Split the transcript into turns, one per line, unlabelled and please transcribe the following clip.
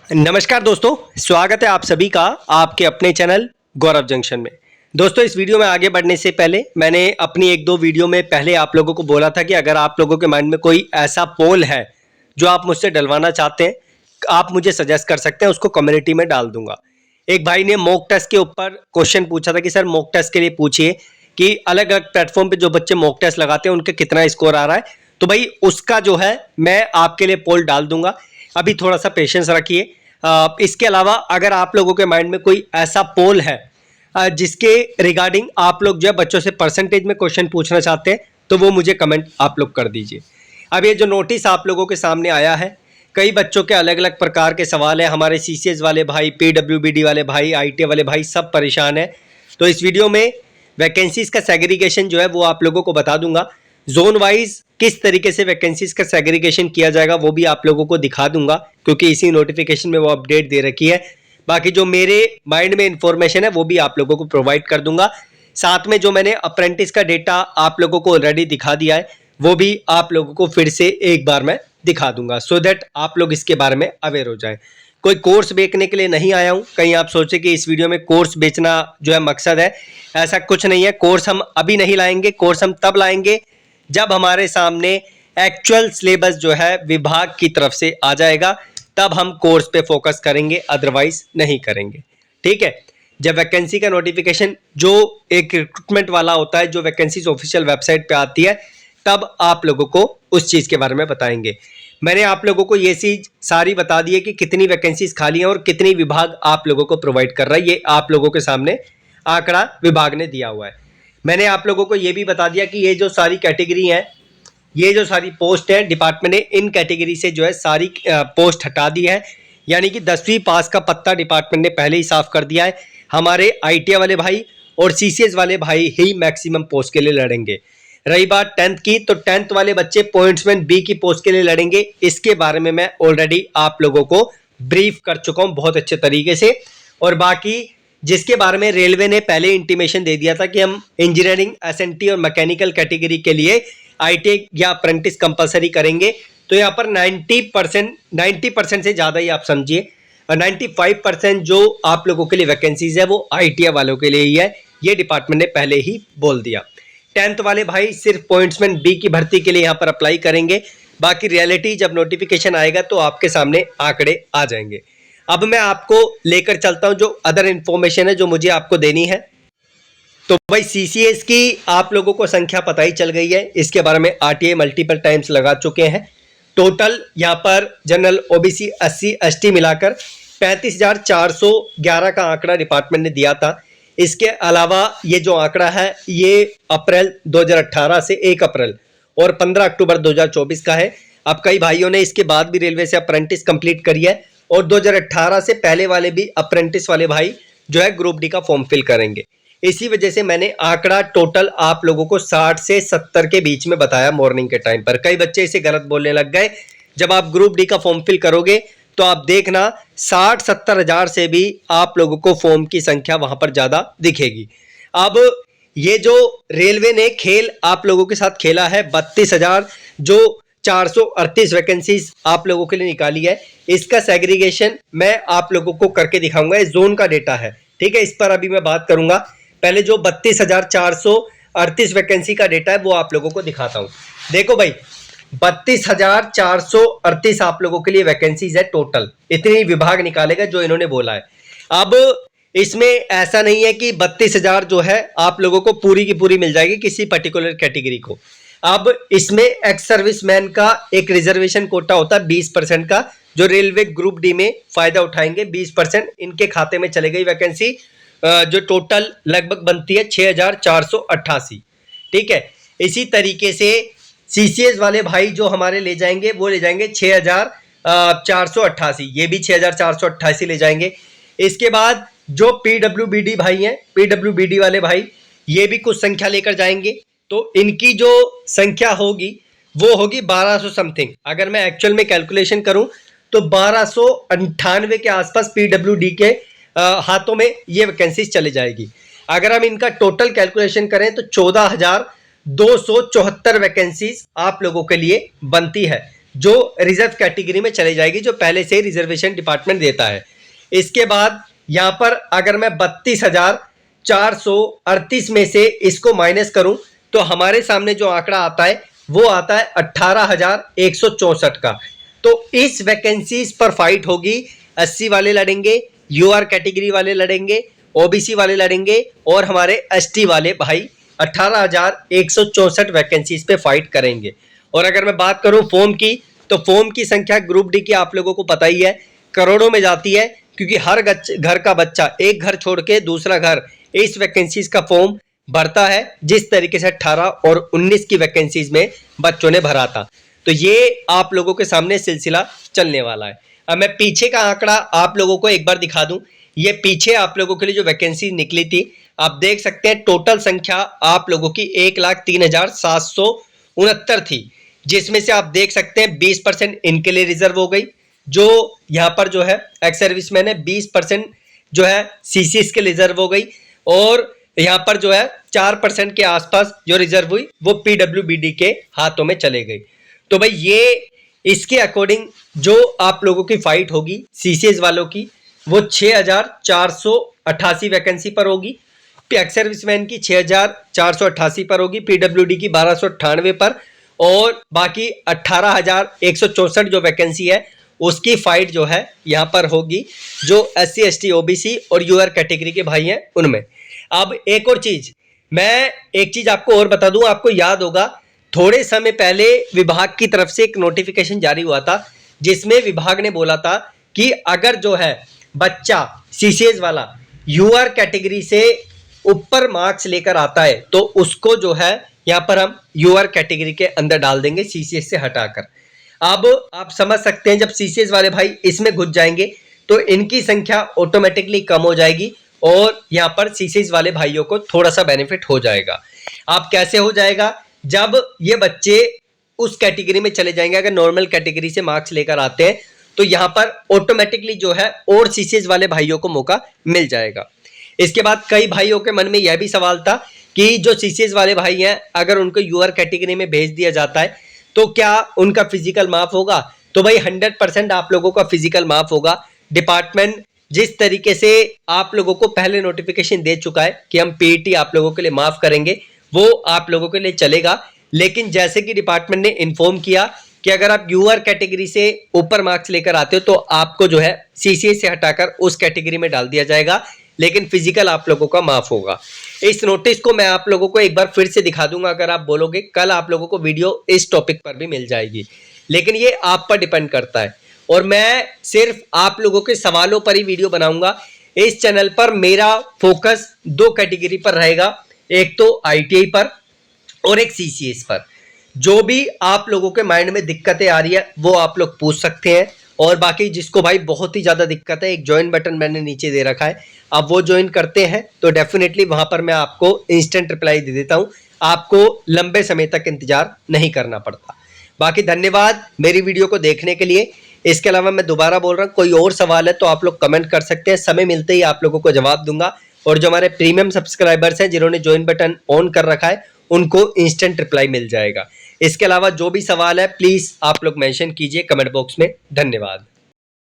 नमस्कार दोस्तों, स्वागत है आप सभी का आपके अपने चैनल गौरव जंक्शन में। दोस्तों, इस वीडियो में आगे बढ़ने से पहले मैंने अपनी एक दो वीडियो में पहले आप लोगों को बोला था कि अगर आप लोगों के माइंड में कोई ऐसा पोल है जो आप मुझसे डलवाना चाहते हैं, आप मुझे सजेस्ट कर सकते हैं, उसको कम्युनिटी में डाल दूंगा। एक भाई ने मॉक टेस्ट के ऊपर क्वेश्चन पूछा था कि सर मॉक टेस्ट के लिए पूछिए कि अलग अलग प्लेटफॉर्म पे जो बच्चे मॉक टेस्ट लगाते हैं उनके कितना स्कोर आ रहा है। तो भाई उसका जो है मैं आपके लिए पोल डाल दूंगा, अभी थोड़ा सा पेशेंस रखिए। इसके अलावा अगर आप लोगों के माइंड में कोई ऐसा पोल है जिसके रिगार्डिंग आप लोग जो है बच्चों से परसेंटेज में क्वेश्चन पूछना चाहते हैं, तो वो मुझे कमेंट आप लोग कर दीजिए। अब ये जो नोटिस आप लोगों के सामने आया है, कई बच्चों के अलग अलग प्रकार के सवाल हैं। हमारे सीसीएस वाले भाई, पीडब्ल्यूबीडी वाले भाई, आईटी वाले भाई सब परेशान हैं। तो इस वीडियो में वैकेंसीज का सेग्रीगेशन जो है वो आप लोगों को बता दूंगा। जोन वाइज किस तरीके से वैकेंसीज का सेग्रीगेशन किया जाएगा वो भी आप लोगों को दिखा दूंगा, क्योंकि इसी नोटिफिकेशन में वो अपडेट दे रखी है। बाकी जो मेरे माइंड में इंफॉर्मेशन है वो भी आप लोगों को प्रोवाइड कर दूंगा। साथ में जो मैंने अप्रेंटिस का डेटा आप लोगों को ऑलरेडी दिखा दिया है वो भी आप लोगों को फिर से एक बार मैं दिखा दूंगा, सो दैट आप लोग इसके बारे में अवेयर हो जाएं। कोई कोर्स बेचने के लिए नहीं आया हूं, कहीं आप सोचे कि इस वीडियो में कोर्स बेचना जो है मकसद है, ऐसा कुछ नहीं है। कोर्स हम अभी नहीं लाएंगे, कोर्स हम तब लाएंगे जब हमारे सामने एक्चुअल सिलेबस जो है विभाग की तरफ से आ जाएगा, तब हम कोर्स पे फोकस करेंगे, अदरवाइज नहीं करेंगे। ठीक है। जब वैकेंसी का नोटिफिकेशन जो एक रिक्रूटमेंट वाला होता है, जो वैकेंसीज ऑफिशियल वेबसाइट पे आती है, तब आप लोगों को उस चीज के बारे में बताएंगे। मैंने आप लोगों को ये चीज सारी बता दी है कि कितनी वैकेंसीज खाली हैं और कितनी विभाग आप लोगों को प्रोवाइड कर रहा है। ये आप लोगों के सामने आंकड़ा विभाग ने दिया हुआ है। मैंने आप लोगों को ये भी बता दिया कि ये जो सारी कैटेगरी हैं, ये जो सारी पोस्ट है, डिपार्टमेंट ने इन कैटेगरी से जो है सारी पोस्ट हटा दी है। यानी कि 10वीं पास का पत्ता डिपार्टमेंट ने पहले ही साफ कर दिया है। हमारे आईटीआई वाले भाई और सीसीएस वाले भाई ही मैक्सिमम पोस्ट के लिए लड़ेंगे। रही बात 10th की, तो 10th वाले बच्चे पॉइंट्समैन बी की पोस्ट के लिए लड़ेंगे। इसके बारे में मैं ऑलरेडी आप लोगों को ब्रीफ कर चुका हूं बहुत अच्छे तरीके से। और बाकी जिसके बारे में रेलवे ने पहले इंटीमेशन दे दिया था कि हम इंजीनियरिंग, एसएनटी और मैकेनिकल कैटेगरी के लिए आईटी या अप्रेंटिस कंपलसरी करेंगे, तो यहाँ पर 90% से ज़्यादा ही आप समझिए, 95% जो आप लोगों के लिए वैकेंसीज है वो आईटीआई वालों के लिए ही है। ये डिपार्टमेंट ने पहले ही बोल दिया। 10th वाले भाई सिर्फ पॉइंट्समैन बी की भर्ती के लिए यहाँ पर अप्लाई करेंगे। बाकी रियलिटी जब नोटिफिकेशन आएगा तो आपके सामने आंकड़े आ जाएंगे। अब मैं आपको लेकर चलता हूं जो अदर इंफॉर्मेशन है जो मुझे आपको देनी है। तो भाई सीसीएस की आप लोगों को संख्या पता ही चल गई है, इसके बारे में आरटीआई मल्टीपल टाइम्स लगा चुके हैं। टोटल यहाँ पर जनरल, ओबीसी, एससी, एसटी मिलाकर 35,411 का आंकड़ा डिपार्टमेंट ने दिया था। इसके अलावा ये जो आंकड़ा है ये अप्रैल 2018 से 1 अप्रैल और 15 अक्टूबर 2024 का है। अब कई भाइयों ने इसके बाद भी रेलवे से अप्रेंटिस कंप्लीट करी है और 2018 से पहले वाले भी अप्रेंटिस वाले भाई जो है ग्रुप डी का फॉर्म फिल करेंगे। इसी वजह से मैंने आंकड़ा टोटल आप लोगों को 60 से 70 के बीच में बताया मॉर्निंग के टाइम पर। कई बच्चे इसे गलत बोलने लग गए। जब आप ग्रुप डी का फॉर्म फिल करोगे तो आप देखना 60-70 हजार से भी आप लोगों को फॉर्म की संख्या वहां पर ज्यादा दिखेगी। अब ये जो रेलवे ने खेल आप लोगों के साथ खेला है, 32,000 जो 438 वैकेंसीज आप लोगों के लिए निकाली है, इसका सेग्रीगेशन मैं आप लोगों को करके दिखाऊंगा। इस जोन का डेटा है, ठीक है, इस पर अभी मैं बात करूंगा। पहले जो 32,438 वैकेंसी का डेटा है वो आप लोगों को दिखाता हूं। देखो भाई, 32,438 आप लोगों के लिए वैकेंसीज है टोटल, इतनी विभाग निकालेगा जो इन्होंने बोला है। अब इसमें ऐसा नहीं है कि 32,000 जो है आप लोगों को पूरी की पूरी मिल जाएगी किसी पर्टिकुलर कैटेगरी को। अब इसमें एक्स सर्विसमैन का एक रिजर्वेशन कोटा होता है 20% का, जो रेलवे ग्रुप डी में फायदा उठाएंगे। 20% इनके खाते में चले गई वैकेंसी, जो टोटल लगभग बनती है 6,488। ठीक है। इसी तरीके से सीसीएस वाले भाई जो हमारे ले जाएंगे वो ले जाएंगे 6,488, ये भी 6,488 ले जाएंगे। इसके बाद जो पीडब्ल्यूबीडी भाई हैं, पीडब्ल्यूबीडी वाले भाई ये भी कुछ संख्या लेकर जाएंगे, तो इनकी जो संख्या होगी वो होगी 1200 समथिंग। अगर मैं एक्चुअल में कैलकुलेशन करूं तो 1298 के आसपास पीडब्ल्यूडी के हाथों में ये वैकेंसीज चले जाएगी। अगर हम इनका टोटल कैलकुलेशन करें तो 14,274 वैकेंसीज आप लोगों के लिए बनती है। जो रिजर्व कैटेगरी में चली जाएगी, जो पहले से रिजर्वेशन डिपार्टमेंट देता है। इसके बाद यहाँ पर अगर मैं 32,438 में से इसको माइनस करूं तो हमारे सामने जो आंकड़ा आता है वो आता है 18,164 का। तो इस वैकेंसीज पर फाइट होगी। 80 वाले लड़ेंगे, यूआर कैटेगरी वाले लड़ेंगे, ओबीसी वाले लड़ेंगे और हमारे एसटी वाले भाई 18,164 वैकेंसीज पे फाइट करेंगे। और अगर मैं बात करूं फॉर्म की, तो फॉर्म की संख्या ग्रुप डी की आप लोगों को पता ही है, करोड़ों में जाती है, क्योंकि हर घर का बच्चा एक घर छोड़ के दूसरा घर इस वैकेंसीज का फॉर्म भरता है, जिस तरीके से 18 और 19 की वैकेंसीज में बच्चों ने भरा था। तो ये आप लोगों के सामने सिलसिला चलने वाला है। अब मैं पीछे का आंकड़ा आप लोगों को एक बार दिखा दूं। ये पीछे आप लोगों के लिए जो वैकेंसी निकली थी, आप देख सकते हैं टोटल संख्या आप लोगों की 1,03,769 थी, जिसमें से आप देख सकते हैं 20% इनके लिए रिजर्व हो गई, जो यहाँ पर जो है एक्स सर्विसमैन है, 20% जो है सीसीएस के रिजर्व हो गई, और यहाँ पर जो है 4% के आसपास जो रिजर्व हुई वो पीडब्ल्यूबीडी के हाथों में चले गई। तो भाई ये इसके अकॉर्डिंग जो आप लोगों की फाइट होगी सीसीएस वालों की, वो 6,488 वैकेंसी पर होगी, एक्स सर्विसमैन की 6,488 पर होगी, पीडब्ल्यूडी की 1,298 पर, और बाकी 18,164 जो वैकेंसी है उसकी फाइट जो है यहाँ पर होगी जो एससी एसटी ओबीसी और यूआर कैटेगरी के भाई हैं उनमें। अब एक और चीज, मैं एक चीज आपको और बता दूं, आपको याद होगा थोड़े समय पहले विभाग की तरफ से एक नोटिफिकेशन जारी हुआ था, जिसमें विभाग ने बोला था कि अगर जो है बच्चा सीसीएस वाला यूआर कैटेगरी से ऊपर मार्क्स लेकर आता है तो उसको जो है यहाँ पर हम यूआर कैटेगरी के अंदर डाल देंगे सीसीएस से हटाकर। अब आप समझ सकते हैं जब सीसीएस वाले भाई इसमें घुस जाएंगे तो इनकी संख्या ऑटोमेटिकली कम हो जाएगी और यहाँ पर सीसीएस वाले भाइयों को थोड़ा सा बेनिफिट हो जाएगा। आप कैसे हो जाएगा, जब ये बच्चे उस कैटेगरी में चले जाएंगे, अगर नॉर्मल कैटेगरी से मार्क्स लेकर आते हैं तो यहाँ पर ऑटोमेटिकली जो है और सीसीएस वाले भाइयों को मौका मिल जाएगा। इसके बाद कई भाइयों के मन में यह भी सवाल था कि जो सीसीएस वाले भाई हैं अगर उनको यूआर कैटेगरी में भेज दिया जाता है तो क्या उनका फिजिकल माफ होगा। तो भाई 100% आप लोगों का फिजिकल माफ होगा। डिपार्टमेंट जिस तरीके से आप लोगों को पहले नोटिफिकेशन दे चुका है कि हम पीईटी आप लोगों के लिए माफ करेंगे, वो आप लोगों के लिए चलेगा। लेकिन जैसे कि डिपार्टमेंट ने इन्फॉर्म किया कि अगर आप यूआर कैटेगरी से ऊपर मार्क्स लेकर आते हो तो आपको जो है सीसीएस से हटाकर उस कैटेगरी में डाल दिया जाएगा, लेकिन फिजिकल आप लोगों का माफ होगा। इस नोटिस को मैं आप लोगों को एक बार फिर से दिखा दूंगा, अगर आप बोलोगे कल आप लोगों को वीडियो इस टॉपिक पर भी मिल जाएगी, लेकिन ये आप पर डिपेंड करता है। और मैं सिर्फ आप लोगों के सवालों पर ही वीडियो बनाऊंगा। इस चैनल पर मेरा फोकस 2 कैटेगरी पर रहेगा, एक तो आईटीआई पर और एक सीसीएस पर। जो भी आप लोगों के माइंड में दिक्कतें आ रही है वो आप लोग पूछ सकते हैं, और बाकी जिसको भाई बहुत ही ज़्यादा दिक्कत है, एक ज्वाइन बटन मैंने नीचे दे रखा है, आप वो ज्वाइन करते हैं तो डेफिनेटली वहां पर मैं आपको इंस्टेंट रिप्लाई दे देता हूं, आपको लंबे समय तक इंतजार नहीं करना पड़ता। बाकी धन्यवाद मेरी वीडियो को देखने के लिए। इसके अलावा मैं दोबारा बोल रहा हूँ, कोई और सवाल है तो आप लोग कमेंट कर सकते हैं, समय मिलते ही आप लोगों को जवाब दूंगा। और जो हमारे प्रीमियम सब्सक्राइबर्स हैं जिन्होंने ज्वाइन बटन ऑन कर रखा है उनको इंस्टेंट रिप्लाई मिल जाएगा। इसके अलावा जो भी सवाल है प्लीज आप लोग मेंशन कीजिए कमेंट बॉक्स में। धन्यवाद।